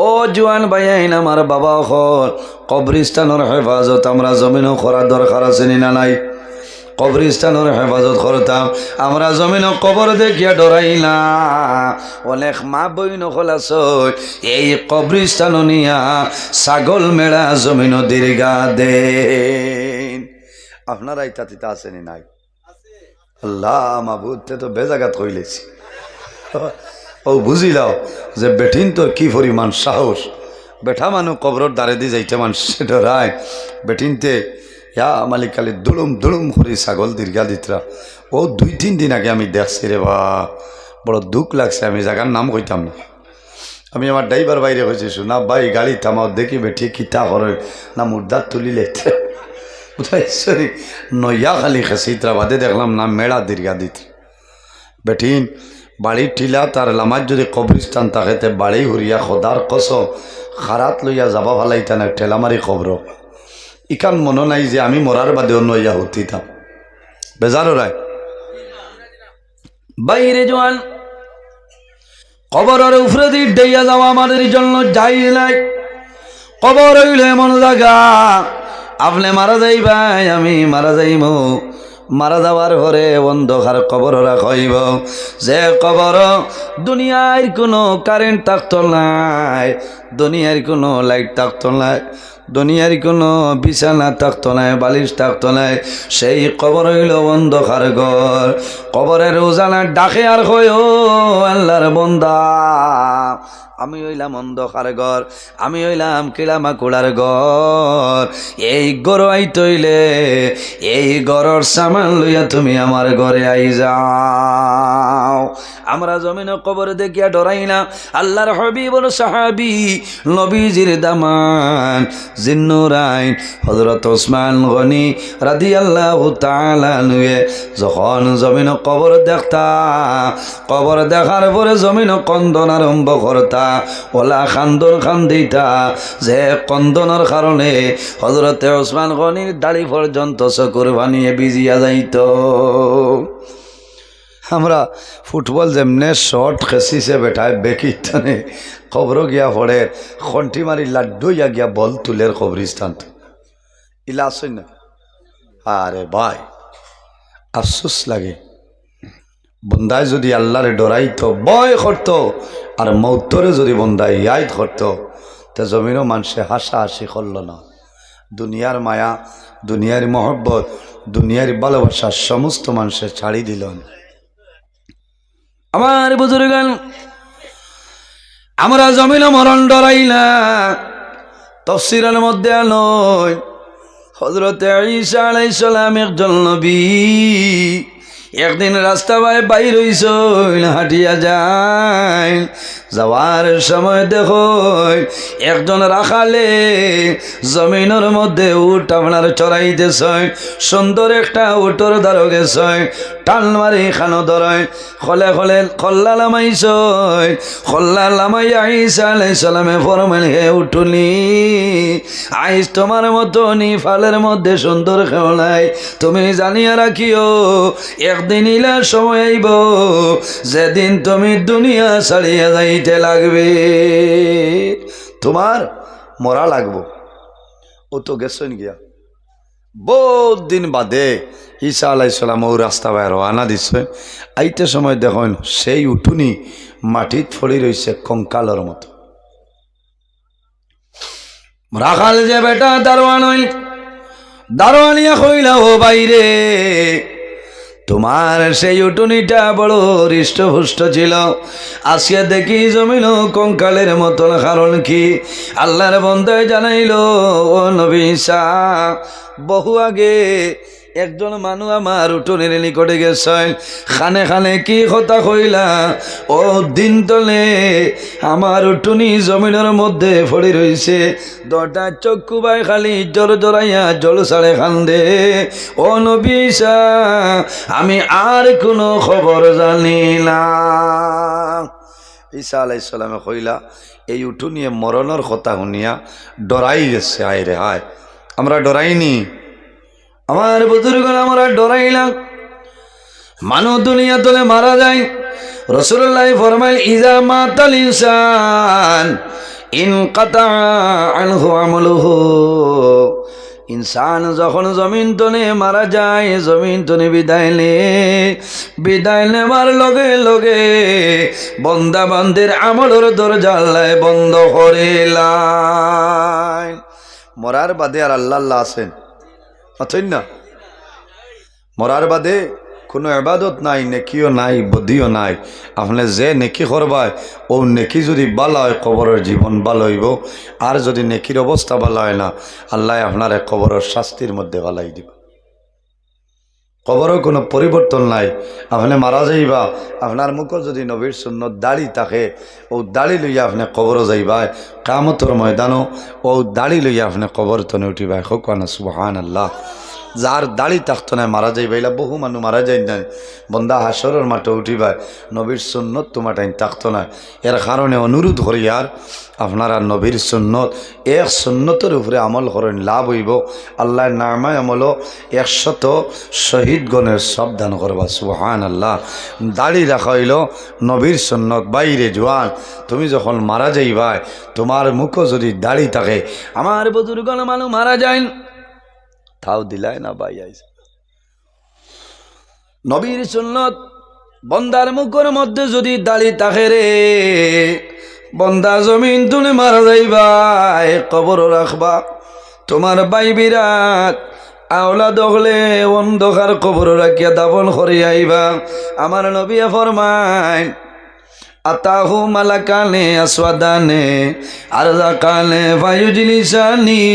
ও জোয়ান ভাইয়াইন আমার বাবা হল কবরিস্তানের হেফাজত আমরা জমিনও করার দরকার আছে না নাই? কবরিস্তানের হেফাজত করতাম আমরা জমিন কবর দেখিয়া ডরাই না। অনেক মা বইন হল আছে এই কবরিস্তান নিয়া ছাগল মেলা জমিন দীর্ঘা দে। আপনারা ইত্যাদিতে আসেনি নাই? আল্লাহ মাবুদতে তো বেজাগাত হইলেছি। ও বুঝিলাও যে বেঠিন তোর কি পরিমাণ সাহস। বেঠা মানুষ কবরের দ্বারে দিয়ে যাইতে মানুষ ডরায়, বেঠিনতে ইয়া মালিক কালি দুলুম দুলুম করি ছাগল দীর্ঘা দিতরা। ও 2-3 দিন আগে আমি দেখছি রে বা, বড় দুঃখ লাগছে। আমি জায়গার নাম কইতাম না। আমি আমার ড্রাইভার বাইরে হয়েছি, না ভাই গাড়ি থামাও দেখি বেঠি কিতা করে না মুর্দার তুলি লেতে বুঝাইছি নইয়া খালি খেসিতরা বাদে দেখলাম না মেড়া দীর্ঘা দিত বেঠিন বাড়ির টিলা তার লামার যদি কবরিস্তান থাকেতে বাড়ি হুরিয়া খোদার কস খারাত লইয়া যাবা ভালাইতা না ঠেলামারি খবর ইকান মনে নাই যে আমি মরার বাদে অন্য ইয়া হতিতাম বেজারো রায় বাইরে জোয়ান কবরের উপরে দিয়ে ডেইয়া যাওয়া আমাদের জন্য যাই নাই। কবর হইলে এমন জায়গা আপনি মারা যাইবাই আমি মারা যাইব, মারা যাওয়ার পরে অন্ধকার কবর রাখইব। যে কবর দুনিয়ার কোনো কারেন্ট থাকতো নাই, দুনিয়ার কোনো লাইট থাকতো নাই, দুনিয়ার কোনো বিছানা থাকতো নাই, বালিশ থাকতো নাই, সেই কবর হইল অন্ধকার ঘর। কবরের উজালা ডাকে আর কয় ও আল্লাহর বান্দা আমি হইলাম অন্ধকার ঘর, আমি হইলাম কিলামাকুড়ার ঘর। এই ঘর আইতইলে এই ঘরের সামান লইয়া তুমি আমার ঘরে আই যাও। আমরা জমিনে কবর দেখিয়া ডরাই না। আল্লাহর হাবিবুর সাহাবী নবীজির দামান জিন্নুরাইন হযরত ওসমান গনি রাদিয়াল্লাহু তাআলা আনহু যখন জমিনে কবর দেখতা, কবর দেখার পরে জমিনে কন্দন আরম্ভ করতা, ওলা খান্দন খান্দিতা যে কন্দনের কারণে হযরতে ওসমান গনির দাড়ি পর্যন্ত চকুর বানিয়ে ভিজিয়া যাইত। আমরা ফুটবল যেমনে শর্ট খেসিছে বেটায় বেকিতনে খবর গিয়া পড়ে খন্টি মারি লাড্ডু ইয়া গিয়া বল তুলের কবরিস্তান ইলা আসই না। আরে ভাই আফসোস লাগে, বন্দায় যদি আল্লাহরে ডরাইতো ভয় করতো আর মৌতরে যদি বন্দায় ইয়াদ করতো তা জমিনও মানুষে হাসা হাসি করল না। দুনিয়ার মায়া, দুনিয়ার মহব্বত, দুনিয়ার ভালোবাসা সমস্ত মানুষের ছাড়ি দিল। আমার বুজুর্গান আমরা জমিন মরণ ডরাই না। তাফসীরের মধ্যে নয় হযরত ঈসা আলাইহিস সালাম একজন নবী একদিন রাস্তা বাইর হইছেন হাঁটিয়া যায়, যাওয়ার সময় দেখো একজন রাখালে জমিনের মধ্যে উট আপনার চড়াইতেছ, সুন্দর একটা উটর দ্বারো গেছ, টান মারি খানো ধরয় খলে খলে খল্লা লামাইছ, খল্লা লামাইয়া ঈসা আলাইহিস সালামে ফরমান হে উঠুনি আইস তোমার মতো নি ফালের মধ্যে সুন্দর খেলাই, তুমি জানিয়া রাখিও একদিন ইলা সময় আইব যেদিন তুমি দুনিয়া ছাড়িয়া যাইতে লাগবে, তোমার মরা লাগবো। ও তো গেছেন গিয়া বহুত দিন বাদে ঈসা আলাইহিস সালাম ও রাস্তা বাইর আনা দিচ্ছে, আইতে সময় দেখুন সেই উঠুনি মাটিত ফড়ি রয়েছে কঙ্কালের মতো। রাখাল যে বেটা দারোয়ান হইল, দারোয়ানিয়া কইলা ও বাইরে তোমার সেই উটুনিটা বড় হৃষ্টপুষ্ট ছিল, আজকে দেখি জমিন কঙ্কালের মতন, কারণ কি আল্লাহর বন্দায় জানাইল ও নবী ঈসা বহু আগে একজন মানুষ আমার উঠোনের নিকটে গেছেন, খানে খানে কি কথা কইলা ও দিন তলে আমার উঠুনি জমিনের মধ্যে পড়ে রয়েছে, দরটা চক্ষু বাই খালি জোর জোরাইয়া জল ছাড়ে খান্দে, ও নবী ঈসা আমি আর কোনো খবর জানি না। ঈসা আলাইহিস সালামে কইলা এই উঠুনিয়ে মরণের কথা শুনিয়া ডরাই গেছে। আয় রে হায়, আমরা ডরাইনি। আমার বুজুর্গ আমরা ডরাইলাম। মানুষ দুনিয়া তলে মারা যায়, রাসূলুল্লাহ ফরমাইল ইজা মাতাল ইনসান ইনকাতা আনহু আমলুহু, ইনসান যখন জমিন তনে মারা যায়, জমিন তনে বিদায় নেবার লগে লগে বন্দা বান্দের আমলের দরজা আল্লাহ বন্ধ করে লাই। মরার বাদে আর আল্লাহ আল্লাহ আছেন আছেন না? মরার বাদে কোনো ইবাদত নাই, নেকিও নাই, বুদ্ধিও নাই। আপনি যে নেকি করবায় ও নেকি যদি ভালো হয় কবরের জীবন ভালো হইব, আর যদি নেকির অবস্থা ভালো হয় না আল্লাহ আপনার কবরের শাস্তির মধ্যে ভালাই দিব। কবরও কোনো পরিবর্তন নাই। আপনি মারা যাইবা, আপনার মুখ যদি নবীর সুন্নত দাড়ি থাকে, ও দাড়ি লইয়া আপনি কবরও যাইবা, কিয়ামতের ময়দানও ও দাড়ি লইয়া আপনি কবর তনে উঠিবা। হোক না সুবহানাল্লাহ। যার দাড়ি থাকতো না মারা যাইবা, এলা বহু মানুষ মারা যায় না, বন্দা হাসরের মাঠে উঠিবা, নবীর সুন্নত তোমার টাইম থাকতো না। এর কারণে অনুরোধ করি আর আপনারা নবীর সুন্নত, এক সুন্নতের উপরে আমল করেন, লাভ হইব। আল্লাহর নামায় আমল 100 শহীদগণের সব দান করবা। সুবহানাল্লাহ। দাড়ি রাখা হইল নবীর সুন্নত। বাইরে জোয়ান, তুমি যখন মারা যাইবা, তোমার মুখও যদি দাড়ি থাকে, আমার বুজুর্গণ মানুষ মারা যায় তাও দিলায় না ভাই আইছে। নবীর সুন্নত, বন্দার মুখের মধ্যে যদি দাড়ি থাকে রে, বন্দা জমিন তুলে মারা যাইবা, কবর রাখবা, তোমার ভাই বিরাট আওলাদ হলে অন্ধকার কবর রাখিয়া দাফন করে আইবা। আমার নবী ফরমায় আতাহু মালাকানে আসওয়াদানে আরজাকানে ফায়ুজলিসানি,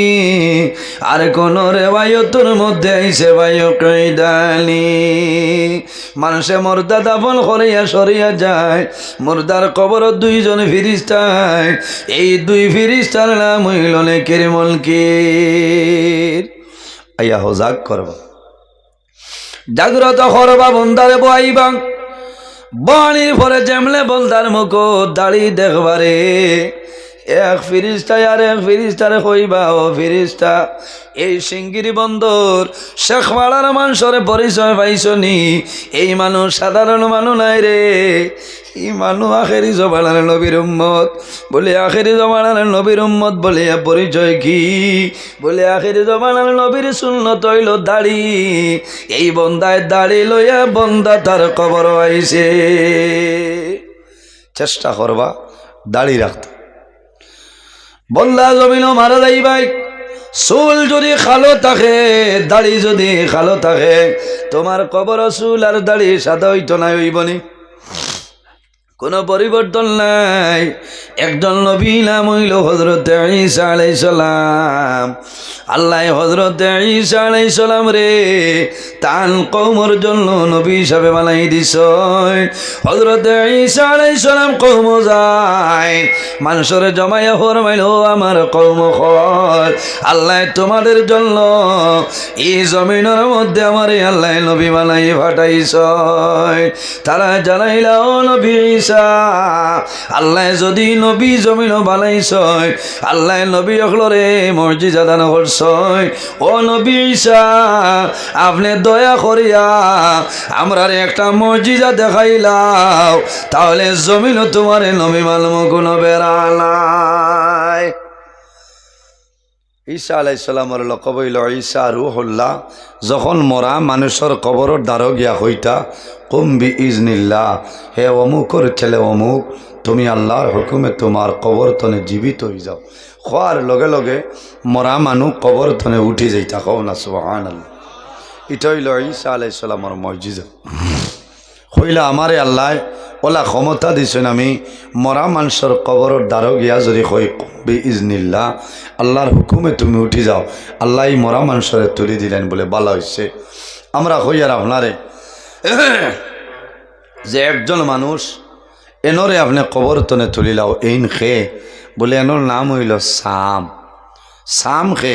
আর কোন রেওয়ায়তের মধ্যে আইছে ফায়ুকাইদানি। মানুষে মুর্দা দাফন করিয়া সরিয়া যায়, মুর্দার কবর 2 জন ফেরেশতায়, এই 2 ফেরেশতার নাম হইল নেকির মুনকির। আইয়া হজাক করবা, জাগ্রত করবা, বন্দারে বইবা, বাণীর পরে যেমলে বলতার মুখ দাড়ি দেখবারে, এক ফিরিস্তায় আর এক ফিরিস্তারে কইবা, ও ফিরিস্তা এই সিঙ্গিরি বন্দর শেখপাড়ার মানুষের পরিচয় পাইছনি? এই মানুষ সাধারণ মানুষ নাই রে, এই মানুষ আখেরি জমানার নবীর উম্মত। বলে আখেরি জমানার নবীর উম্মত বলে পরিচয় কি? বলে আখেরি জমানার নবীর সুন্নত হইল দাড়ি। এই বন্দায় দাড়ি লইয়া বন্দা তার কবর আইছে। চেষ্টা করবা দাড়ি রাখতে। বন্দা জমিনও মারা যাইবাই, চুল যদি খালো থাকে, দাড়ি যদি খালো থাকে, তোমার কবর চুল আর দাড়ি সাদা হইতো না, হইবনি, কোনো পরিবর্তন নাই। একজন নবী নাম হইল হযরত ঈসা আলাইহিস সালাম। আল্লাহ হযরত ঈসা আলাইহিস সালাম রে তান কওমের জন্য নবী হিসাবে বানাই দিছ। হযরত ঈসা আলাইহিস সালাম কওম যায়, মানুষের জমায়া ফরমাইল, আমার কওম খর, আল্লাহ তোমাদের জন্য এই জমিনের মধ্যে আমার আল্লাহ নবী বানাই পাঠাইছ। তারা জানাইল, ও নবী ঈসা, আল্লাহ যদি নবী জমিন বানাইছ, আল্লাহ নবী অখলরে মর্জিজা দান করছ, ও নবী ঈসা আপনি দয়া করিয়া আমরার একটা মর্জিজা দেখাইলাও, তাহলে জমিন তোমার নবী মালম কোনো বেড়ালাই। ঈসা আলাইহিস সালামের লকব হইল ঈসা রূহুল্লাহ। যখন মরা মানুষের কবরের দ্বারো গিয়া হইতা, কুম বি ইজনিল্লাহ, হে অমুকর ছেলে অমুক, তুমি আল্লাহর হুকুমে তোমার কবর তনে জীবিত হয়ে যাও। খোয়ার লগে লগে মরা মানুষ কবর তনে উঠি যাইতা। কও না সুবহানাল্লাহ। এটা হইল ঈসা আলাইহিস সালামের মুজিজা। হইলা আমারে আল্লাহ ওলা ক্ষমতা দিছেন, আমি মরা মানুষের কবরের দ্বারো গিয়া যদি কই বি ইজনিল্লাহ, আল্লাহর হুকুমে তুমি উঠি যাও, আল্লাহ মরা মানুষের তুলি দিলেন বলে ভালো হয়েছে। আমরা কই আর আপনারে যে একজন মানুষ এনরে আপনি কবর তনে তুলিলাও, এইন খে বলে এনর নাম হইল সাম। সাম খে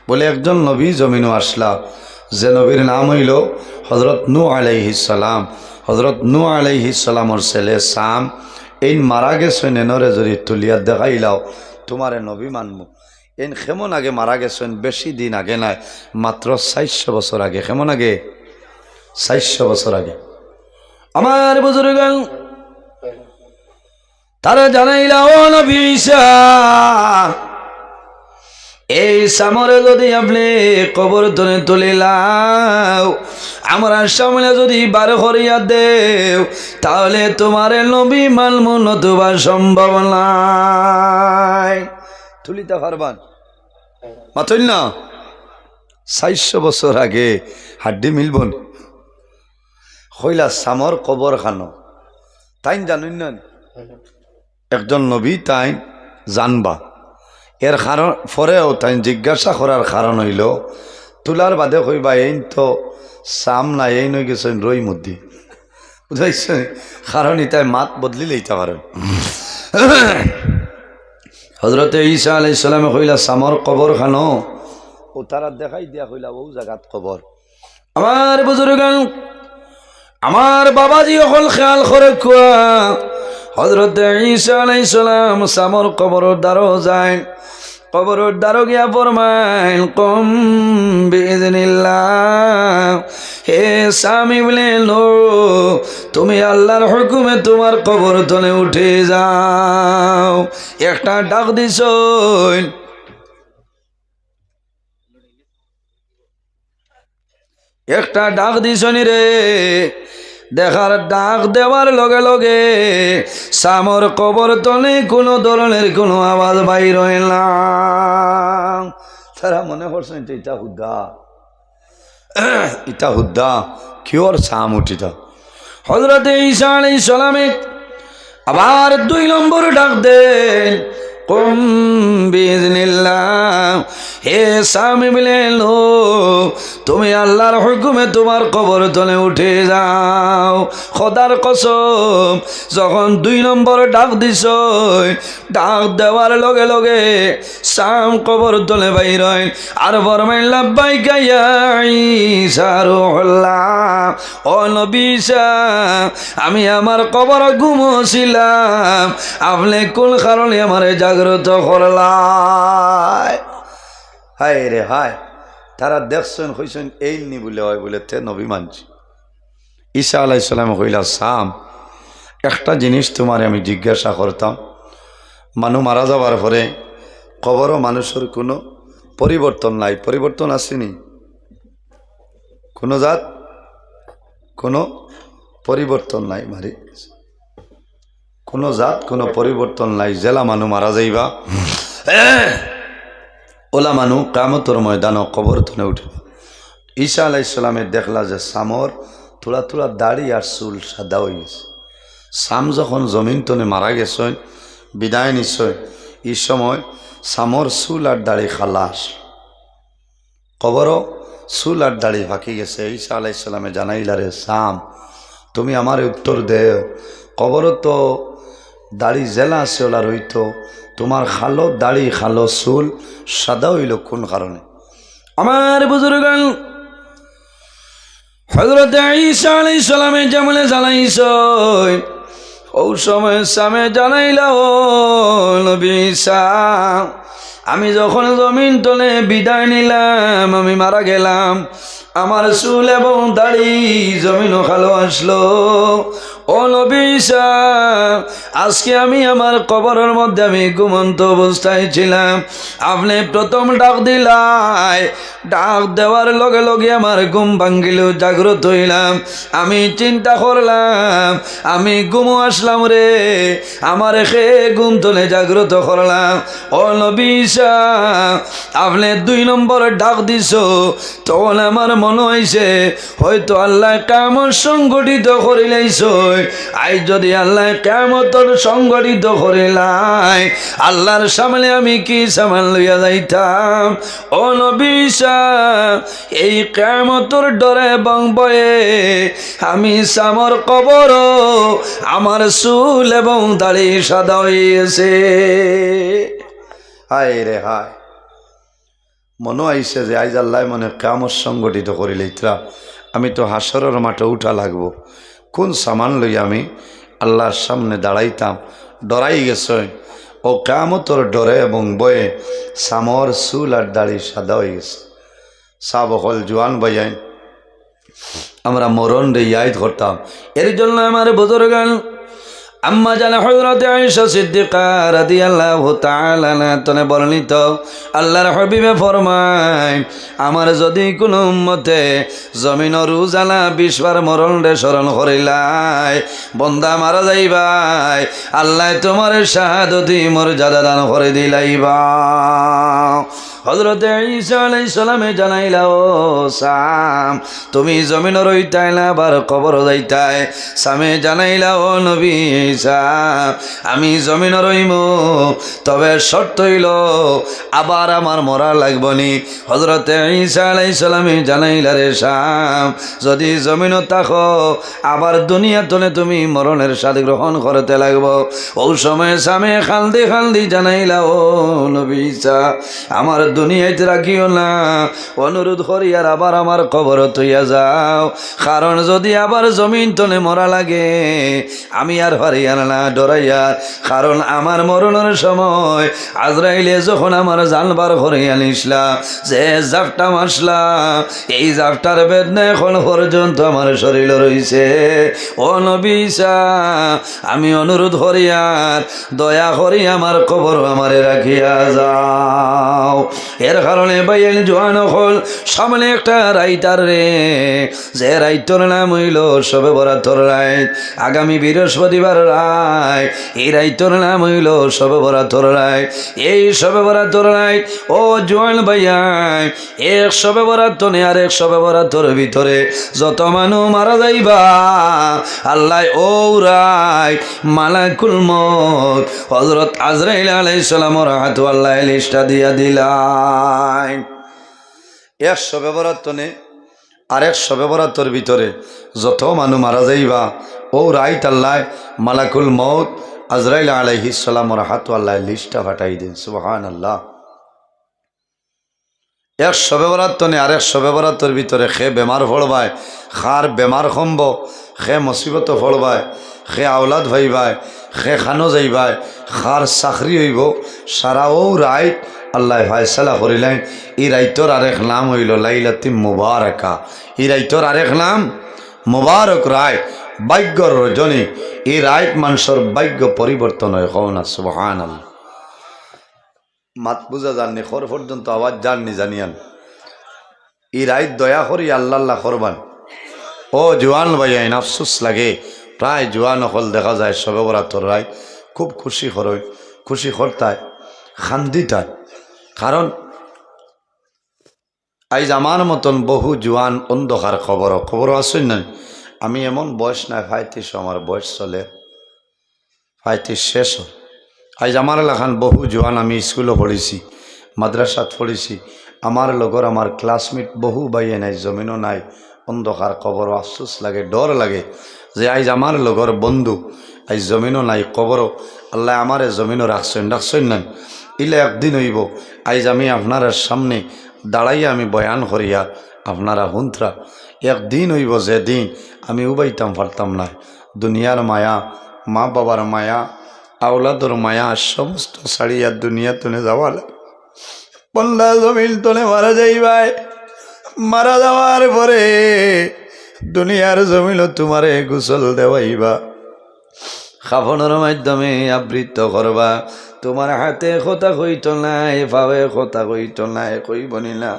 বলে একজন নবী জমিনও আসলা, যে নবীর নাম হইল হযরত নূহ আলাইহিস সালাম। হযরত নূহ আলাইহিস সালামর ছেলে সাম এইন মারা গেছেন, এনরে যদি তুলিয়া দেখাইলাও তোমারে নবী মানমু। এইন কেমন আগে মারা গেছেন, বেশি দিন আগে নাই, মাত্র 400 বছর আগে। কেমন আগে? 400 বছর আগে। আমার বুজুর্গ তারা জানাইলা ও নবী ঈসা এই সামরে যদি আপনি কবর তনে তুলিলাও আমরা সামনে যদি বার করিয়া দেও তাহলে তোমার নবী মানমু নতুবা সম্ভব নাই তুলিতে পারবান মাতইল না 400 বছর আগে হাড্ডি মিলবন হইলা সামর কবর খানো তাই জানুন না একজন নবী তাই জানবা এর কারণ পরেও তাই জিজ্ঞাসা করার কারণ হইল তুলার বাদে কইবা এই তো সাম না এই নই গেছেন রই মধ্যে বুঝাইছ কারণ ইতাই মাত বদলি লইতে পারেন হজরতে ঈসা আলাইহিস সালামে কইলা সামর কবর খানো ও তারা দেখাই দিয়া কইলা ও জায়গাত কবর আমার বুজুর্গান আমার বাবাজি হল খেয়াল করে কুয়া হযরত ঈসা আলাইহিস সালাম সামর কবরের দ্বারও যায় কবরের দ্বারও গিয়া ফরমাইল কম বিইذনিল্লাহ হে সামি বলে লো তুমি আল্লাহর হুকুমে তোমার কবর তলে উঠে যাও একটা ডাক দিছ একটা ডাক দিছনি রে দেখার ডাক দেওয়ার লগে লগে সামর কবর তলে কোনো ধরনের কোনো আওয়াজ বাইর হয় না তারা মনে করছেন ইটা হুদ্দা কিওর সাম উঠিতা হযরতে ঈসা আলাইহিস সালামে আবার 2 নম্বর ডাক দেন কুম বিইذনিল্লাহ হে সামি বলে লো তুমি আল্লাহর হুকুমে তোমার কবর তলে উঠে যাও খোদার কসম যখন 2 নম্বর ডাক দিছ ডাক দেওয়ার লগে লগে সাম কবর তলে বাইর হয় আর ফরমাইল লাব্বাইকা ইয়া ঈসা রূহুল্লাহ ও নবী ঈসা আমি আমার কবর ঘুমোছিলাম আপনি কোন কারণে আমারে জাগ্রত করলাই হায় রে হায় তারা দেখছেন কইছেন এই নি বলে হয় বলে তে নবী মানছি ঈসা আলাইহিস সালাম কইলা সাম একটা জিনিস তোমারে আমি জিজ্ঞাসা করতাম মানুষ মারা যাওয়ার পরে কবরও মানুষের কোনো পরিবর্তন নাই পরিবর্তন আসেনি কোনো জাত কোনো পরিবর্তন নাই মারি কোনো জাত কোনো পরিবর্তন নাই জেলা মানুষ মারা যাইবা ওলা মানুষ কিয়ামতের ময়দানও কবর তলে উঠিবা ঈসা আলাইহিস সালামে দেখলা যে সামর থোড়া থোড়া দাড়ি আর চুল সাদা হয়ে গেছে সাম যখন জমিন তনে মারা গেছেন বিদায় নিশ্চয় এই সময় সামর চুল আর দাড়ি খালাস কবরও চুল আর দাড়ি ফাঁকি গেছে ঈসা আলাইহিস সালামে জানাইলা রে সাম তুমি আমার উত্তর দেও কবরও তো দাড়ি জেলা আছে ওলা রইতো তোমার খালো দাড়ি খালো চুল সাদা হইল কোন কারণে আমার বুজুর্গান হযরত ঈসা আলাইহিস সালামে যেমন জানাইছ ও সময় সামে জানাইলা ও নবী ঈসা আমি যখন জমিন তলে বিদায় নিলাম আমি মারা গেলাম আমার চুল এবং দাড়ি জমিনও খালো আসলো ও নবী ঈসা আজকে আমি আমার কবরের মধ্যে আমি ঘুমন্ত অবস্থায় ছিলাম আপনি প্রথম ডাক দিলাই ডাক দেওয়ার লগে লগে আমার ঘুম ভাঙ্গিল জাগ্রত হইলাম আমি চিন্তা করলাম আমি ঘুমো আসলাম রে আমার খেয়ে ঘুম তোলে জাগ্রত করলাম ও নবী ঈসা আপনি 2 নম্বর ডাক দিছ তখন আমার মনে হয়েছে হয়তো আল্লাহ কিয়ামত সংগঠিত করিলাইছ আই যদি আল্লাহ কিয়ামতর সংগঠিত করিলাই আল্লাহর সামনে আমি কি সামান লইয়া যাইতাম ও নবী ঈসা এই কিয়ামতর ডরে এবং ভয়ে আমি সামর কবর আমার চুল এবং দাড়ি সাদা হইয়াছে হায় রে হায় মনে আইছে যে আইজ আল্লাহ মনে কিয়ামত সংগঠিত করিলাইতরা আমি তো হাসরের মাঠে উঠা লাগবো কোন সামান লই আমি আল্লাহর সামনে দাঁড়াইতাম ডরাই গেছে ও কিয়ামতের ডরে এবং ভয়ে সামর চুল আর দাড়ি সাদা হয়ে গেছে সাব হল জোয়ান বাজাইন আমরা মরণ রে ইয়াদ করতাম এর জন্য আমার বুজুর্গান আম্মা জানা হযরত আয়েশা সিদ্দিকা রাদিয়াল্লাহু তাআলা আনহা বর্ণিত আল্লাহর হাবিবে ফরমায় আমার যদি কোনো উম্মতে জমিনের উজালা 20 বার মরণ রে স্মরণ করিলাই বন্দা মারা যাইবাই আল্লাহ তোমার শাহাদতি মর্যাদা দান করে দিলাইবা হযরত ঈসা আলাইহিস সালামে জানাইলা ও সাম তুমি জমিন রইতাই না আবার কবর যাইতাই সামে জানাইলা ও নবী ঈসা আমি জমিন রইম তবে শর্ত হইল আবার আমার মরা লাগবনি হযরত ঈসা আলাইহিস সালামে জানাইলা রে সাম যদি জমিন থাকো আবার দুনিয়া তলে তুমি মরণের স্বাদ গ্রহণ করতে লাগবো ও সময় সামে খালদি খালদি জানাইলা ও নবী ঈসা আমার দুনিয়াতে রাখিও না অনুরোধ করি আর আবার আমার কবর তৈয়া যাও কারণ যদি আবার জমিন তলে মরা লাগে আমি আর হারিয়ার না ডরাইয়া কারণ আমার মরণের সময় আজরাইলে যখন আমার জানবার ঘরে আনিসলা যে জাপটা মাসলা এই জাপটার বেদনা এখন পর্যন্ত আমার শরীর রয়েছে ও নবী ঈসা আমি অনুরোধ করিয়ার দয়া করি আমার কবর আমারে রাখিয়া যাও এর কারণে বাইন জোয়ান হল সামনে একটা রাইতার রে যে রাইতর নাম হইল সবে বরাতর রাইত আগামী বৃহস্পতিবার রাইত এই রাইতর নাম হইল সবে বরাতর রাইত এই সবে বরাতর রাইত ও জোয়ান ভাইয়াই এক সবে বরাত নে আর এক সবে বরাতর ভিতরে যত মানুষ মারা যাইবা আল্লাহ ও রাইত মালাকুল মউত হযরত আজরাইল আলাইহিস সালামের হাতে আল্লাহ লিস্টটা দিয়া দিলা এক শবে বরাত নে আর এক শবে বরাতর ভিতরে যত মানুষ মারা যাইবা ও রাইত আল্লাহ মালাকুল মউত আজরাইল আলাইহিস সালামের হাতে আল্লাহ লিস্টটা পাঠাই দেন সুবহানাল্লাহ এক শবে বরাত নে আর এক শবে বরাতর ভিতরে খে বেমার ফলবায় খার বেমার কমব খে মুসিবত ফলবায় খে আওলাদ ভাইবায় খে খানো যাইবায় খার চাকরি হইব সারা ও রাইত আল্লাহ ফায়সালা করিলেন এই রাইতর আরেক নাম হইল লাইলাতুল মুবারাকা এই রাইতর আরেক নাম মুবারক রায় ভাগ্যর রজনী এই রাইত মানুষের ভাগ্য পরিবর্তন হয় কও না সুবহানাল্লাহ মাত বুঝা জাননি খর পর্যন্ত আওয়াজ জাননি জানিয়ান এই রাইত দয়া করি আল্লাহ আল্লাহ করবান ও জোয়ান ভাইয়াইন আফসোস লাগে প্রায় জোয়ান হল দেখা যায় সবে বরাতর রাইত খুব খুশি করয় খুশি করতায় খান্দিতায় কারণ আইজ আমার মতন বহু জোয়ান অন্ধকার খবর আসেন না আমি এমন বয়স নাই 35 আমার বয়স চলে 35 শেষ আইজ আমার এলাকান বহু জোয়ান আমি স্কুলও পড়েছি মাদ্রাসাত পড়েছি আমার লগর আমার ক্লাসমেট বহু বাইয়ে নাই জমিনও নাই অন্ধকার কবর আফসোস লাগে ডর লাগে যে আইজ আমার লগর বন্ধু আইজ জমিনও নাই কবরও আল্লাহ আমারে জমিনও রাখছেন না ইলে একদিন হইব আইজ আমি আপনার সামনে দাঁড়াইয়া আমি বয়ান করিয়া আপনারা হুন্ত্রা একদিন হইব যেদিন আমি উবাইতাম পারতাম না দুনিয়ার মায়া মা বাবার মায়া আওলাদর মায়া সমস্ত ছাড়িয়া দুনিয়া তুলে যাওয়াল পল্লা জমিন তলে মারা যাইবাই মারা যাওয়ার পরে দুনিয়ার জমিন তোমারে গোসল দেওয়াইবা খাফনের মাধ্যমে আবৃত করবা তোমার হাতে কথা কইত নাই ভাবে কথা কইত নাই কইবনি না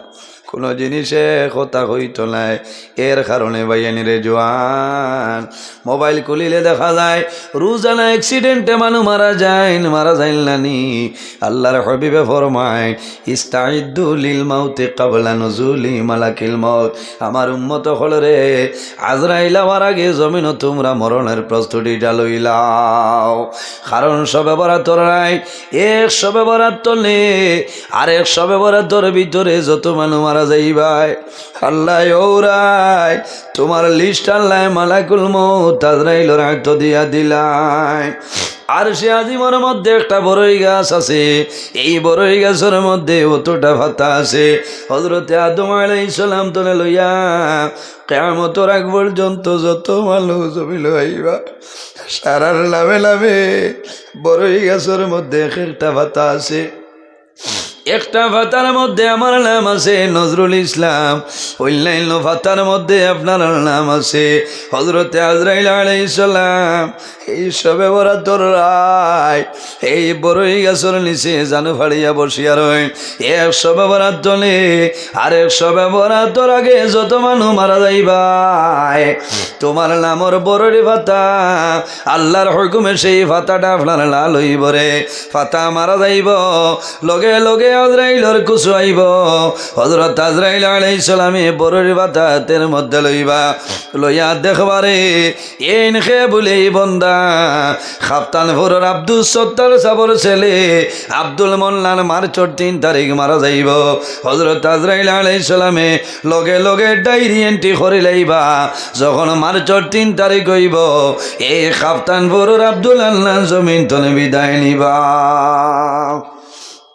কোনো জিনিসে কথা কইত নাই এর কারণে বাইয়ানিরে জোয়ান মোবাইল খুলিলে দেখা যায় রোজানা অ্যাক্সিডেন্টে মানুষ মারা যায় নানি আল্লাহর হাবিবে ফরমায় ইস্তাইদ্দু লিল মাউতি ক্বাবলা নুজুলি মালাকিল মাউত আমার উম্মত হলরে আজরাইল আওয়ার আগে জমিন তোমরা মরণের প্রস্তুতি লইলাও কারণ সবে বরাতর নাই এক সবে বরাতর নে আর এক সবে বরাতর ভিতরে যত মানুষ মারা যাইবাই আল্লাহ ওরাই তোমার লিস্ট আল্লাহ মালাকুল মউত আজরাইলের হাতে দিয়া দিলাই আর সে আজিমের মধ্যে একটা বড়ই গাছ আছে এই বড়ই গাছের মধ্যে অতটা ভাতা আছে হযরতে আদম আলাইহিস সালাম তলে লইয়া কিয়ামতের আগ পর্যন্ত যত মানুষ জমিল আইবা সারার লাভে লাভে বড়ই গাছের মধ্যে একটা ভাতা আছে একটা ভাতার মধ্যে আমার নাম আছে নজরুল ইসলাম, অন্যান্য ভাতার মধ্যে আপনার নাম আছে হযরতে আজরাইল আলাইহিস সালাম। এই সবে বরাতর রায় এই বড়ই গাছের নিচে জানু ফাড়িয়া বসিয়া রয়। এক সবে বরাত চলে আর এক সবে বরাতর আগে যত মানুষ মারা যাইবাই তোমার নামর বড়ই ভাতা আল্লাহর হুকুমে সেই ভাতাটা আপনার লাল হইব রে। ভাতা মারা যাইব লগে লগে আজরাইলর কুসু আইব। হযরত আজরাইল আলাইহিস সালামে বড়ই ভাতা হাতের মধ্যে লইবা, লইয়া দেখবারে এন খে বলে বন্দা খাফতানপুরের আব্দুল সত্তার সাবর ছেলে আব্দুল মোল্লার মার্চর 3 তারিখ মারা যাইব। হযরত আজরাইল আলাইহিস সালামে লগে লগে ডায়েরি এন্ট্রি করে লইবা, যখন মার্চর 3 তারিখ হইব এই খাফতানপুরের আব্দুল আল্লাহ জমিন তনে বিদায় নিবা,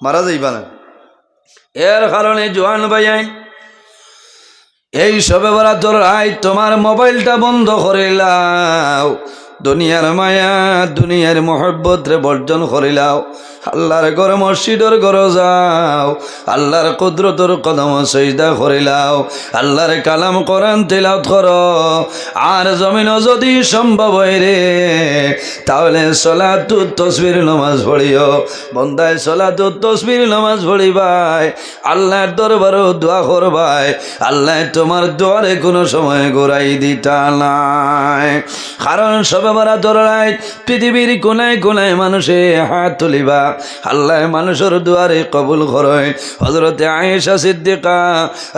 মারা যাইবা না। এর কারণে জোয়ান ভাইয়াই এই সবে বরাতর রায় তোমার মোবাইলটা বন্ধ করে লাও, দুনিয়ার মায়া দুনিয়ার মহব্বত রে বর্জন করিলাও, আল্লাহর ঘর মসজিদর ঘর যাও, আল্লাহর কুদরতর কদম সজদা করিলাও, আল্লাহর কালাম কোরআন তেলাওয়াত করো। আর জমিন যদি সম্ভব হয় রে তাহলে সলাতুত তসবির নামাজ পড়িও। বন্দায় সলাতুত তসবির নামাজ পড়িবাই, আল্লাহর দরবারও দোয়া করবাই, আল্লাহ তোমার দোয়ারে কোনো সময় ঘুরাই দিতা নাই। কারণ সবে বরাতর রাত পৃথিবীর কোনায় কোনায় মানুষে হাত তুলিবা, আল্লাহ মানুষের দুয়ারে কবুল করে। হযরতে আয়েশা সিদ্দিকা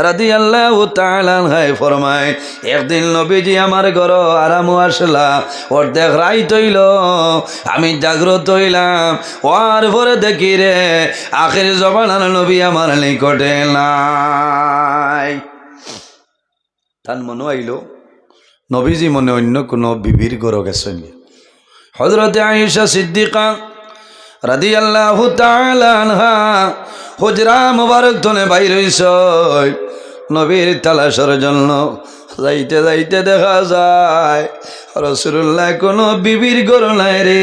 রাদিয়াল্লাহু তাআলা আনহা ফরমায় একদিন নবীজি আমার ঘর আরাম আসলা, অর্ধেক রাত হইল, আমি জাগ্রত হইলাম, ওয়ার পরে দেখি রে আখির জমানার নবী আমার নিকটে নাই। তার মনে আইল নবীজি মনে অন্য কোনো বিবির ঘর গেছেন। হযরতে আয়েশা সিদ্দিকা রাদিয়াল্লাহু তাআলা আনহা হুজরা মুবারক ধনে বাইর হইছয় নবীর তালাশের জন্য। যাইতে যাইতে দেখা যায় রাসূলুল্লাহ কোনো বিবির ঘর নাই রে।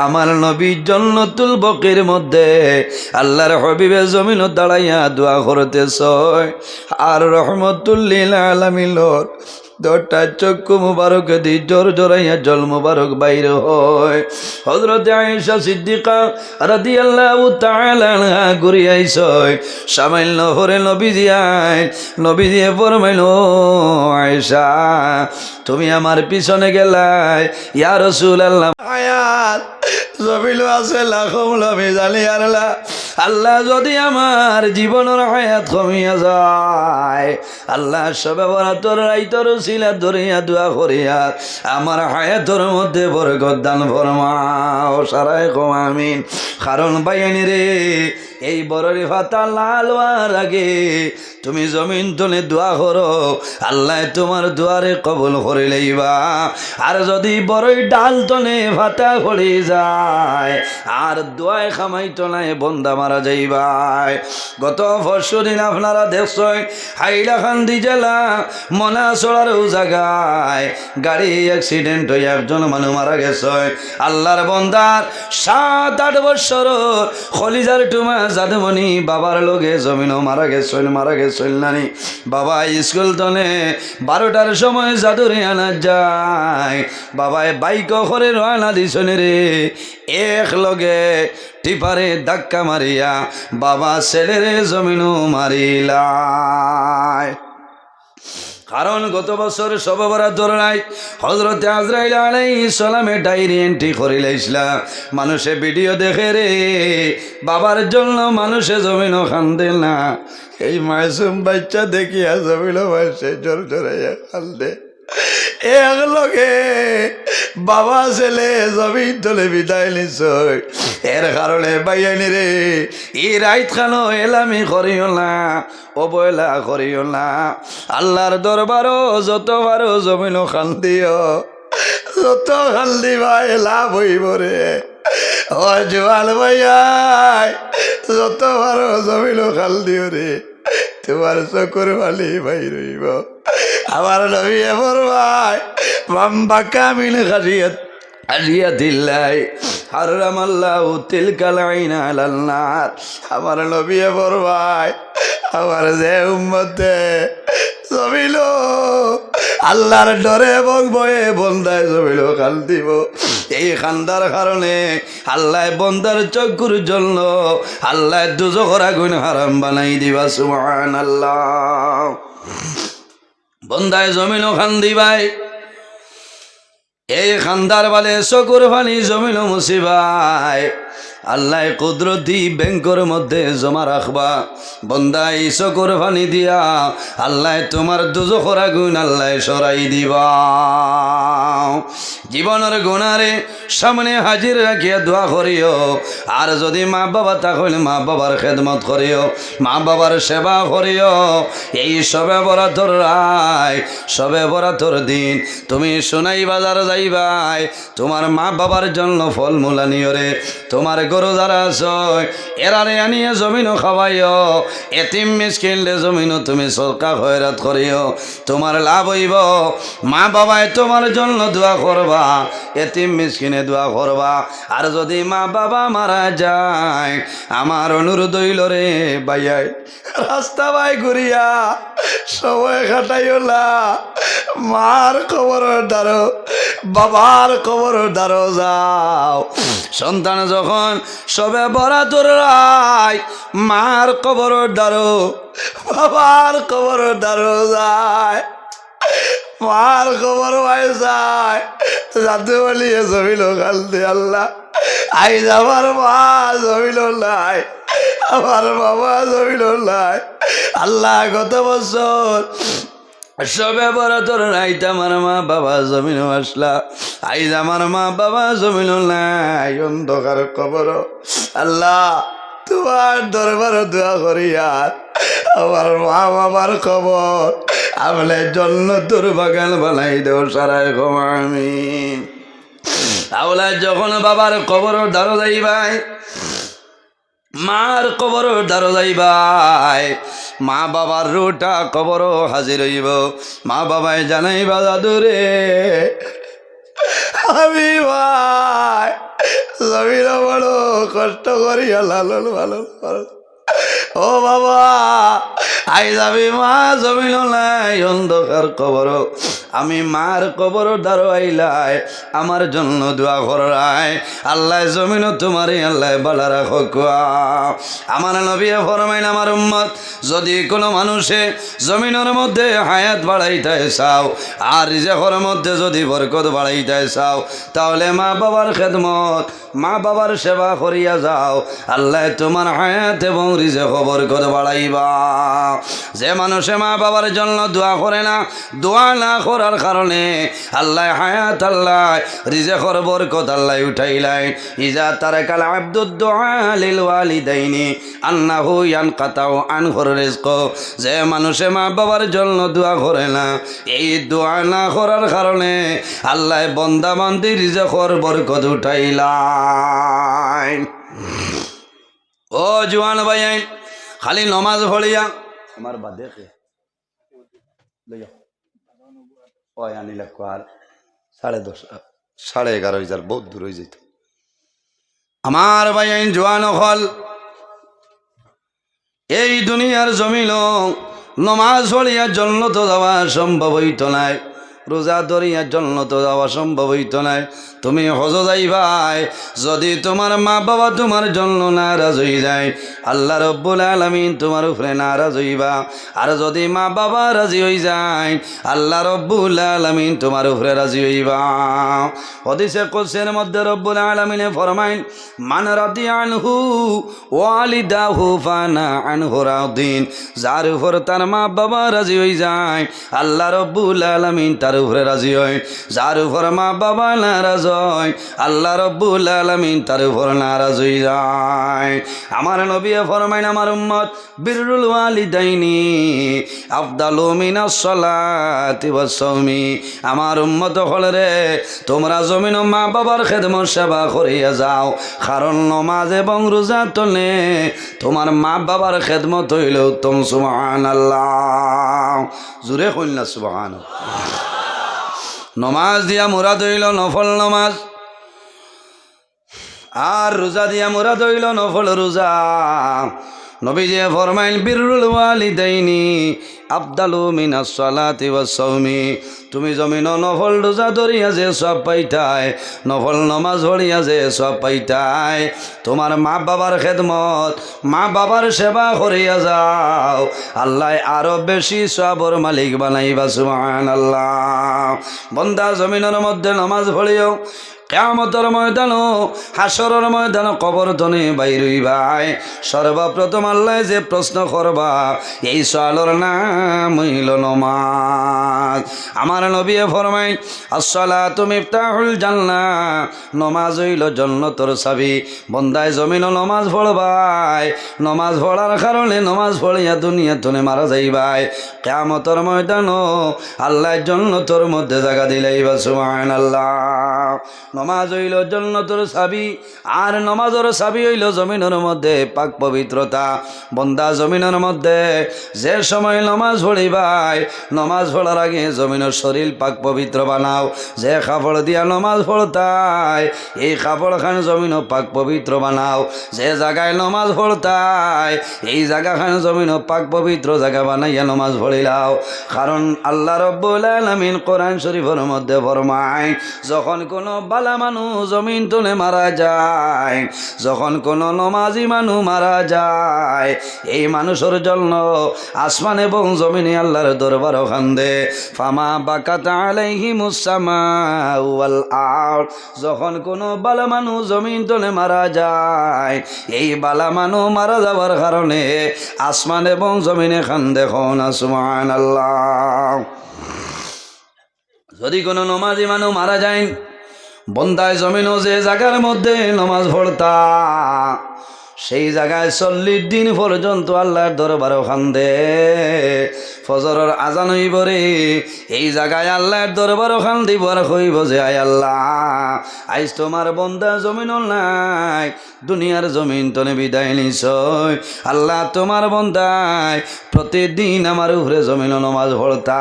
আমার নবী জান্নাতুল বকির মধ্যে আল্লাহর হাবিবে জমিনে দাঁড়াইয়া দোয়া করতেছয়, আর রহমতুল লিল আলামিনের দোটা চক্ষু মুবারক দি জোর জোরাইয়া জল মুবারক বাইর হয়। হযরতে আয়েশা সিদ্দিকা রাদিয়াল্লাহু তাআলা আনহা ঘুরে আইছয়, সামান্য হরে নবীজি আই, নবীজি ফরমাইলো আয়েশা তুমি আমার পিছনে গেলাই, ইয়া রাসূলুল্লাহ আয়াত জমিল আছে লাখম লমি জানি আল্লাহ, আল্লাহ যদি আমার জীবনের হায়াত কমিয়া যায়, আল্লাহ সবে বরাতর রাইতর সিলা ধরিয়া দোয়া করিয়া আমার হায়াতর মধ্যে বরকত দান ফরমাও, সারাই কম আমিন। কারণ বাইনি রে এই বড়রি ফাতা লাল হওয়ার আগে তুমি জমিন তলে দোয়া করো, আল্লাহ তোমার দুয়ারে কবুল করে লইবা। আর যদি বড়ই ডাল তলে ফাতা পড়ে যায় আর দোয়ায় খামাই তলায় বন্দা মারা যাইবাই। গত পরশুদিন আপনারা দেখছেন হাইলাকান্দি জেলা মনাসড়ার জায়গায় গাড়ি অ্যাক্সিডেন্ট হয়ে একজন মানুষ মারা গেছে। আল্লাহর বন্দার 7-8 বছর খলিজার টুমা জাদুমণি বাবার লগে জমিনও মারা গেছিল নানি। বাবা স্কুল তনে 12টার সময় জাদুরে আনা যায়, বাবায় বাইক করে রানা দিছনে রে, এক লগে টিপারে ধাক্কা মারিয়া বাবা ছেলেরে জমিনও মারিলায়। কারণ গত বছর সবে বরাতর রাত হযরতে আজরাইল আলাইহিস সালামে ডায়েরি এন্ট্রি করে লাইছিলা। মানুষে ভিডিও দেখে রে বাবার জন্য মানুষে জমিনও কান্দে না। এই মাসুম বাচ্চা দেখিয়া জমিনও মাসে জোর জোরাইয়া কান্দে। এক লগে বাবা ছেলে জমিন তলে বিদায় নিছয়। এর কারণে বাইয়ানি রে এই রাইত খানো এলামি করিও না, অবহেলা করিও না। আল্লাহর দরবারও যত পারো জমিনও খান্দিও, যত খান্দিবা লাভ হইব রে। ও জোয়াল ভাইয়াই যত পারো জমিনও খান্দিও রে, তোমার চকুর বালি ভাই রইব। আমার নবী এমন ভাই বাম্বা কামিল হারিয়া দিল্লাই হারামাল্লাহু তিলকাল আইনা আলান নার। আমার নবী ফরমায় আমার যে উম্মতে জমিল আল্লাহর ডরে এবং ভয়ে বন্দায় জমিল কাল দিব, এই খান্দার কারণে আল্লাহ বন্দার চক্ষুর জন্য আল্লাহ দুজখের আগুন হারাম বানাই দিবা। সুবহানাল্লাহ। বন্দায় জমিল খান্দি ভাই, এই খান্দার বালে চকুর পানি জমিল মুসিবাই আল্লাহ কুদরতি ব্যাংকের মধ্যে জমা রাখবা। বন্দাই চকুর পানি দিয়া আল্লাহ তোমার দুজখের আগুন আল্লাহ সরাই দিবা। জীবনের গুণারে সামনে হাজির রাখিয়া দোয়া করিও। আর যদি মা বাবা তাহলে মা বাবার খেদমত করিও, মা বাবার সেবা করিও। এই সবে বরাতর রায়, সবে বরাতর দিন তুমি সোনাই বাজার যাইবাই, তোমার মা বাবার জন্য ফল মূল আনিও রে। তোমার গরু যারা আছো এরারে আনিয়ে জমিনও খাওয়াইও। এতিম মিসকিনলে জমিনও তুমি সরকার খয়রাত করিও, তোমার লাভ হইব। মা বাবায় তোমার জন্য দোয়া করবা, এতিম মিসকিনে দোয়া করবা। আর যদি মা বাবা মারা যায় আমার অনুরোধ হইল রে ভাইয়াই রাস্তা ভাই ঘুরিয়া সময় কাটাইও না, মার খবরের দ্বারো বাবার খবরের দ্বারো যাও। সন্তান যখন সবে বরাতর রায় মার খবরের দ্বারো বাবার খবরের দ্বারো যায়, মার খবর ভাই যায় যাতে বলিয়ে জমিল কালতে আল্লাহ আইজ আমার মা জমিল নাই, আমার বাবা জমিল নাই। আল্লাহ গত বছর সবে বরাতর রাইত আমার মা বাবা জমিন আসলা, আইজ আমার মা বাবা জমিন নাই, অন্ধকার কবর। আল্লাহ তোমার দরবার দোয়া করি আর আমার মা বাবার খবর আমলে জন্য তোর বাগান বানাই দেও সারায় আমিন। আওলা যখন বাবার কবর দ্বারো যাইবাই, মার কবর দ্বারো যাইবাই, মা বাবার রোটা কবর হাজির হইব। মা বাবায় জানাইবা দাদুরে আমি ভাই জমিন বড় কষ্ট করি লালন পালন কর। ও বাবা আই যাবি মা জমিল নাই অন্ধকার কবর, আমি মার কবর দ্বারো আইলাই আমার জন্য দোয়া করাই। আল্লাহ জমিন তোমারে আল্লাহ বালা রাখো। আমার নবী ফরমাইন আমার উম্মত যদি কোনো মানুষে জমিনের মধ্যে হায়াত বাড়াইতে চাও আর রিজেকের মধ্যে যদি বরকত বাড়াইতে চাও তাহলে মা বাবার খেদমত মা বাবার সেবা করিয়া যাও, আল্লাহ তোমার হায়াত এবং রিজেক বরকত বাড়াইবা। যে মানুষে মা বাবার জন্য দোয়া করে না, দোয়া না করার কারণে আল্লাহ হায়াত আল্লাহ রিজেকের বরকত আল্লাহ উঠাইলাই। ইজা তারাকাল আব্দুদ দুআ লিল ওয়ালিদাইনি আন্নাহু ইয়ানকাতাউ আনহুর রিজক। যে মানুষে মা বাবার জন্য দোয়া করে না, এই দোয়া না করার কারণে আল্লাহ বান্দা বান্দি রিজেকের বরকত উঠাইলাই। ও জওয়ান ভাই খালি নমাজ পড়িয়া আমার বাদে আনিল আর 10:30 11:30 বহুত দূর হয়ে যেত। আমার ভাই আইন জোয়ান হল এই দুনিয়ার জমিল নমাজ পড়িয়া জন্য তো যাওয়া সম্ভব হইত নাই, রোজা ধরিয়া জন্য তো যাওয়া সম্ভব হইত নাই। তুমি হজ যাইবাই, যদি তোমার মা বাবা তোমার জন্য নারাজ হয়ে যায় আল্লাহ রব্বুল আলামিন তোমার উপরে নারাজ হইবা। আর যদি মা বাবা রাজি হয়ে যায় আল্লাহ রব্বুল আলামিন তোমার উপরে রাজি হইবা। হাদিসে কুদসির মধ্যে রব্বুল আলামিনে ফরমাইন মান রাদিয়া আনহু ওয়ালিদাহু ফানা আনহু রাদিন। যার উপর তার মা বাবা রাজি হয়ে যায় আল্লাহ রব্বুল আলামিন তার উপরে রাজি হয়। যার উপর মা বাবা নারাজ হয় আল্লাহ রব্বুল আলামিন তার উপর নারাজ হয়ে যায়। আমার নবী ফরমাইন আমার উম্মত বিররুল ওয়ালিদাইনি আফদালু মিনাস সালাতি ওয়াস সাওমি। আমার উম্মত হল রে তোমরা জমিন মা বাবার খেদমত সেবা করিয়া যাও, কারণ নমাজ এবং রোজা তলে তোমার মা বাবার খেদমত হইল উত্তম। সুবহানাল্লাহ, জোরে কইল না সুবহানাল্লাহ। নমাজ দিয়া মুরাদ হইল নফল নমাজ। আর রোজা দিয়া মুরাদ হইল নফল রোজা। নবীজি ফরমাইল বিররুল ওয়ালিদাইনি আফদালু মিনাস সালাতি ওয়াস সাওমি। তুমি জমিন নফল রোজা ধরিয়া যে সব পাইতাই, নফল নমাজ পড়িয়া যে সব পাইতাই, তোমার মা বাবার খেদমত, মা বাবার সেবা করিয়া যাও, আল্লাহ আরো বেশি সবর মালিক বানাইবা। সুবহানাল্লাহ। বন্দা জমিনের মধ্যে নমাজ পড়িও, কিয়ামতের ময়দানো, হাসরের ময়দানো, কবর ধনে বাইরই ভাই, সর্বপ্রথম আল্লাহ যে প্রশ্ন করবা, এই সওয়ালের নাম হইল নমাজ। আমার নবী ফরমাই আসসালাতু মিফতাহুল জান্নাহ, নমাজ হইল জান্নাতের চাবি। বন্দায় জমিন নমাজ পড়বাই, নমাজ পড়ার কারণে নমাজ পড়িয়া দুনিয়া তুনে মারা যাইবাই, কিয়ামতের ময়দানো আল্লাহ জান্নাতের মধ্যে জায়গা দিলাইবা। সুবহানাল্লাহ। নমাজ হইল জান্নাতের চাবি, আর নমাজের চাবি হইল জমিনের মধ্যে পাক পবিত্রতা। বন্দা জমিনের মধ্যে যে সময় নমাজ পড়িবাই, নমাজ পড়ার আগে জমিনের শরীর পাক পবিত্র বানাও। যে কাপড় দিয়া নমাজ পড়তাই, এই কাপড় খান জমিনও পাক পবিত্র বানাও। যে জায়গায় নমাজ পড়তাই, এই জায়গাখান জমিনও পাক পবিত্র জায়গা বানাইয়া নমাজ পড়িলাও। কারণ আল্লাহ রাব্বুল আলামিন কোরআন শরীফের মধ্যে ফরমায়, যখন কোনো বালা মানুষ জমিন তুলে মারা যায়, যখন কোনো নমাজি মানুষ মারা যায়, এই মানুষের জন্য আসমান এবং জমিনে আল্লাহর দরবার খান্দে। ফামা বাকাত আলাইহিমুস সামাউ ওয়াল আরদ। যখন কোনো বালা মানুষ জমিন তুলে মারা যায়, এই বালা মানুষ মারা যাওয়ার কারণে আসমান এবং জমিনে খান্দে। সুবহানাল্লাহ। যদি কোনো নমাজি মানুষ মারা যায়, বন্দায় জমিনও যে জায়গার মধ্যে নমাজ পড়তা, সেই জায়গায় 40 দিন পর্যন্ত আল্লাহর দরবারও খান্দে। ফজরের আজান হইব রে, এই জায়গায় আল্লাহর দরবারও খান দিব, আর কইব যে আয় আল্লাহ, আইজ তোমার বন্দা জমিনও নাই, দুনিয়ার জমিন তনে বিদায় নিছই। আল্লাহ তোমার বন্দায় প্রতিদিন আমার উপরে জমিনও নমাজ পড়তা,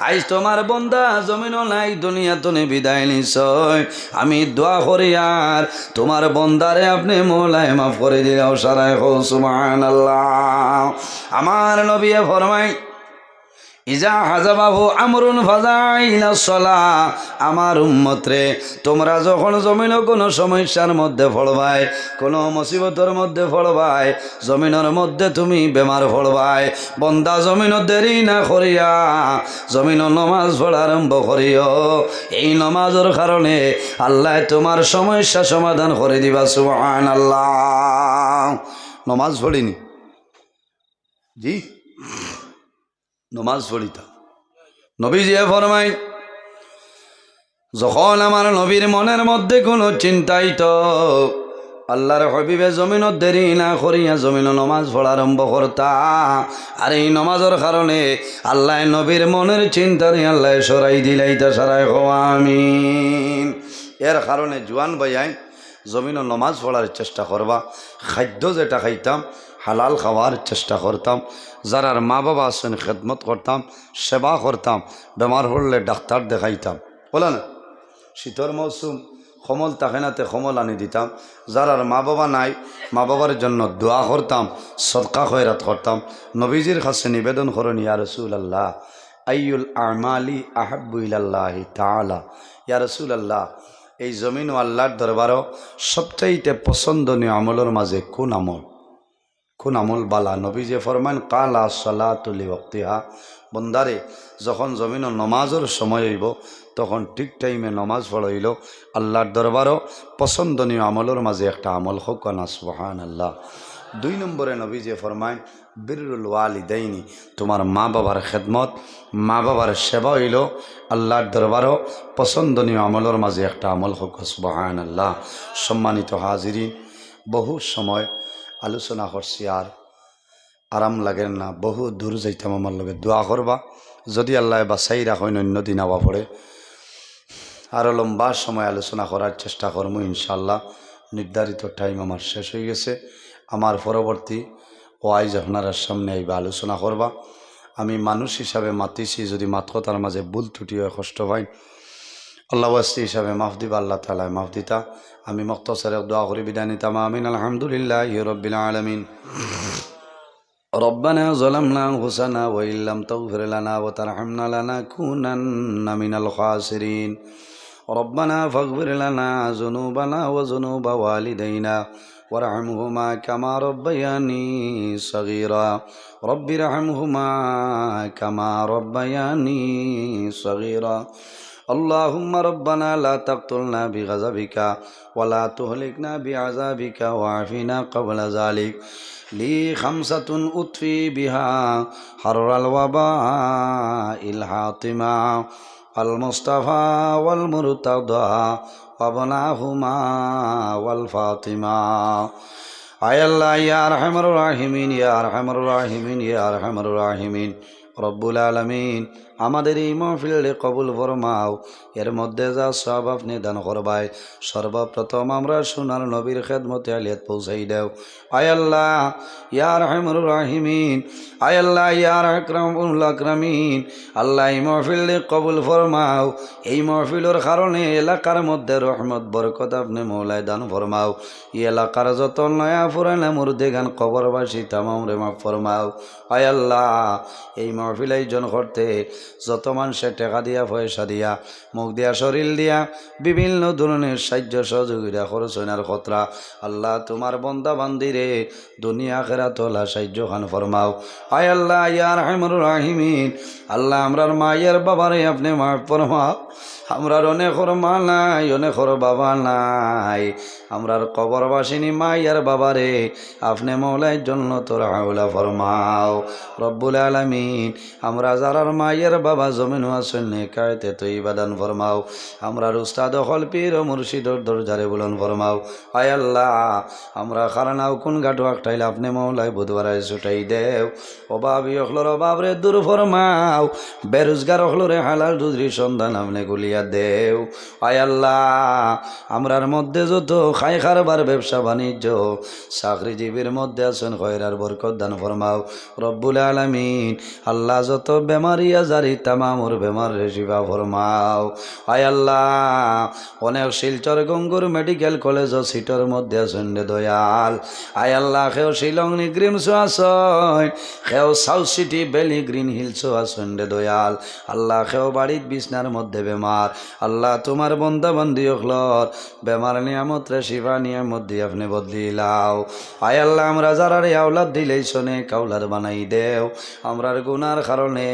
আইজ তোমার বন্দা জমিনও নাই, দুনিয়া তনে বিদায় নিছই। আমি দোয়া করি আর তোমার বন্দারে আপনি মওলায় মাফ করে দিলাও। সারায় হো সুবহানাল্লাহ। আমার নবী ফরমায়, ইজা হাজাবাহু আমরুন ফাজাইলাস সালাহ। আমার উম্মত রে, তোমরা যখন জমিন কোনো সমস্যার মধ্যে পড়বাই, কোনো মুসিবতের মধ্যে পড়বাই, জমিনের মধ্যে তুমি বেমার পড়বাই, বন্দা জমিন দেরি না করিয়া জমিন নমাজ পড়া আরম্ভ করিও। এই নমাজের কারণে আল্লাহ তোমার সমস্যা সমাধান করে দিবা। সুবহানাল্লাহ। নমাজ পড়িনি জি, নমাজ পড়িতা। নবীজি ফরমাই, যখন আমার নবীর মনের মধ্যে কোনো চিন্তাইত, আল্লাহর হবিবে জমিনত দেরি না করিয়া জমিন নমাজ পড়া আরম্ভ করতা। আর এই নমাজের কারণে আল্লাহ নবীর মনের চিন্তারে আল্লাহ সরাই দিলাইতা। সারাই হো আমিন। এর কারণে জোয়ান ভাইয়াই জমিন নমাজ পড়ার চেষ্টা করবা। খাদ্য যেটা খাইতাম হালাল খাওয়ার চেষ্টা করতাম। যারার মা বাবা আছেন খেদমত করতাম, সেবা করতাম, বেমার হলে ডাক্তার দেখাইতাম। বলে না, শীতর মৌসুম কমল থাকে নাতে কমল আনি দিতাম। যারার মা বাবা নাই, মা বাবার জন্য দোয়া করতাম, সদকা খয়রাত করতাম। নবীজির কাছে নিবেদন করেন, ইয়া রাসূলুল্লাহ, আইয়ুল আমালি আহাব্বু ইলাল্লাহি তাআলা। ইয়া রাসূলুল্লাহ, এই জমিন ও আল্লাহর দরবারও সবচাইতে পছন্দনীয় আমলের মাঝে কোন আমল, কোন আমল বালা? নবীজি ফরমান, কালা সালাতু লিওয়াক্তিহা। বন্দারে, যখন জমিন নমাজের সময় হইব, তখন ঠিক টাইমে নমাজ পড়াইল। আল্লাহর দরবারও পছন্দনীয় আমলের মাঝে একটা আমল হোক না। সুবহানাল্লাহ। 2 নম্বরে নবীজি ফরমায়, বিররুল ওয়ালিদাইনি। তোমার মা বাবার খেদমত, মা বাবার সেবা হইল আল্লাহর দরবারও পছন্দনীয় আমলের মাঝে একটা আমল হোক। সুবহানাল্লাহ। সম্মানিত হাজিরিন, বহু সময় আলোচনা করছি, আর আরাম লাগে না, বহু দূর যাইতাম। আমার লগে দোয়া করবা, যদি আল্লাহ বাসাই রাখেন অন্য দিন আবা পড়ে আরও লম্বা সময় আলোচনা করার চেষ্টা করবো ইনশাল্লাহ। নির্ধারিত টাইম আমার শেষ হয়ে গেছে। আমার পরবর্তী ওয়াইজ আপনার সামনে আইবা আলোচনা করবা। আমি মানুষ হিসাবে মাতিছি, যদি মাত কথার মাঝে ভুল ত্রুটি হয় কষ্ট পাই, আল্লাহ ওয়াস্তি হিসাবে মাফ দিবা আল্লাহ তাআলা মাফ দিতা আমি মুখতাসার দোয়া করি বিদায় নিতাম আমিন আলহামদুলিল্লাহি রাব্বিল আলামিন ربنا ظلمنا أنفسنا وإن لم تغفر لنا وترحمنا لنكونن من الخاسرين ربنا فاغفر لنا ذنوبنا وذنوب والدينا وارحمهما كما ربياني صغيرا رب ارحمهما كما ربياني صغيرا اللهم ربنا لا تقتلنا بغضبك ولا تهلكنا بعذابك وعافنا قبل ذلك لي خمسة أطفي بها حر الوباء الحاطمة المصطفى والمرتضى وابناهما والفاطمة আয় আল্লাহ ইয়া আরহামার রাহিমিন ইয়া আরহামার রাহিমিন ইয়া আরহামার রাহিমিন রব্বুল আলামিন আমাদের এই মাহফিলে কবুল ফরমাও এর মধ্যে যা সব আপনি দান করবাই সর্বপ্রথম আমরা সোনার নবীর খেদমতে আলিয়াত পৌঁছাই দেও আয় আল্লাহ ইয়া আরহামার রাহিমিন আয় আল্লাহ ইয়া আকরামুল আকরামিন আল্লাহ এই মাহফিলে কবুল ফরমাও এই মাহফিলের কারণে এলাকার মধ্যে রহমত বরকত আপনি মৌলায় দান ফরমাও এই এলাকার যত নয়া পুরানা মুর্দে গান কবরবাসী তামাম রে মাফ ফরমাও আয় আল্লাহ এই মাহফিল আয়োজন করতে যত মানুষের টাকা দিয়া পয়সা দিয়া মুখ দিয়া শরীর দিয়া বিভিন্ন ধরনের সাহায্য সহযোগিতা খরচনার খতরা আল্লাহ তোমার বন্দা বান্দিরে দুনিয়া আখিরাত তোলা সাহায্য খান ফরমাও আয় আল্লাহ ইয়া আরহামুর রাহিমিন আল্লাহ আমরার মায়ের বাবারে আপনি মাফ ফরমাও আমরার অনেকর মা নাই অনেকর বাবা নাই আমরার কবরবাসিনী মাইয়ার বাবারে আপনি মৌলাই জন্য তোর হাওলা ফরমাও রব্বুল আলামিন আমরা যারার মাইয়ার বাবা জমিন আসেন কায়তে তো ইবাদান ফরমাও আমরার উস্তাদ হল পীর ও মুর্শিদর দরজারে বলন ফরমাও আয় আল্লাহ আমরা খারানাও কোন গাটু একটাইলে আপনি মৌলাই বুধবারায় ছুটাই দেও অভাবী অখলোর অভাবরে দূর ফরমাও বেরোজগার অখলোরে হালাল দুধরি সন্ধান আপনি গুলিয়া দেও আয় আল্লাহ আমরার মধ্যে যত খাই খারবার ব্যবসা বাণিজ্য চাকরিজীবীর মধ্যে আছেন খয়রার বরকত দান ফরমাও রব্বুল আলামিন আল্লাহ যত বেমারি আজারি তামামুর বেমার শিফা ফরমাও আয় আল্লাহ অনেক শিলচর গঙ্গুর মেডিকেল কলেজ ও সিটর মধ্যে আছেন রে দয়াল আয় আল্লাহ খেও শিলং নিগ্রিমস আসন খেও সাউথ সিটি বেলি গ্রিন হিলস আসন রে দয়াল আল্লাহ খেও বাড়ির বিছনার মধ্যে বেমার আল্লাহ তোমার বন্দা বান্দি হলর বেমার নিয়ামত রে শিফা নিয়ামত দিয়ে আপনি বদলি লাও আয় আল্লাহ আমরা যারা রে আওলাদ দিলেই শোনে কাউলার বানাই দেও আমরার গুনার কারণে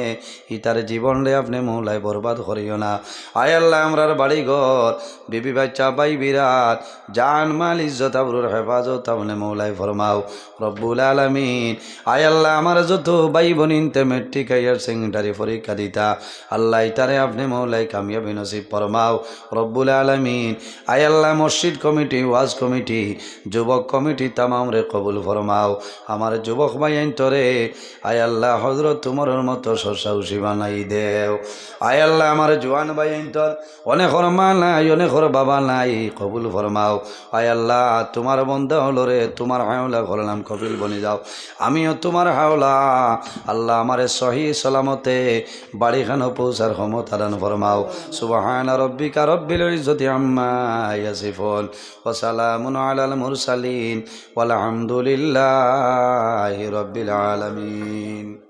ইতার জীবন রে আপনি মৌলাই বরবাদ করিও না আয় আল্লাহ আমরার বাড়ি ঘর বিবি বাচ্চা বাই বিরাট জান মাল ইজ্জত আবরুর হেফাজত আপনি মৌলাই ফরমাও রব্বুল আলামিন আয় আল্লাহ আমার যত ভাই বোনিনতে মেট্রিক হায়ার সেকেন্ডারি পরীক্ষা দিতা আল্লাহ ইতারে আপনি মৌলাই কামিয়াবি নসিব ফরমাও রব্বুল আলামিন আয় আল্লাহ মসজিদ কমিটি ওয়াজ কমিটি যুবক কমিটি তামাম রে কবুল ফরমাও আমার যুবক ভাই আইনতরে আয় আল্লাহ হযরত তোমার মতো সসাউসি বানাই দেও আয় আল্লাহ আমার জওয়ান ভাই আইনতর অনেকর মা নাই অনেকর বাবা নাই কবুল ফরমাও আয় আল্লাহ তোমার বন্দা হলো রে তোমার হাওলা করলাম কবিল বনি যাও আমিও তোমার হাওলা আল্লাহ আমারে সহি সালামতে বাড়িখানো পৌঁছার ক্ষমতা দান ফরমাও সুবহান রব্বিকা রব্বিল ইজ্জতি আম্মা ইয়াসিফুন ওয়া সালামুন আলাল মুরসালিন ওয়াল হামদুলিল্লাহি রাব্বিল আলামিন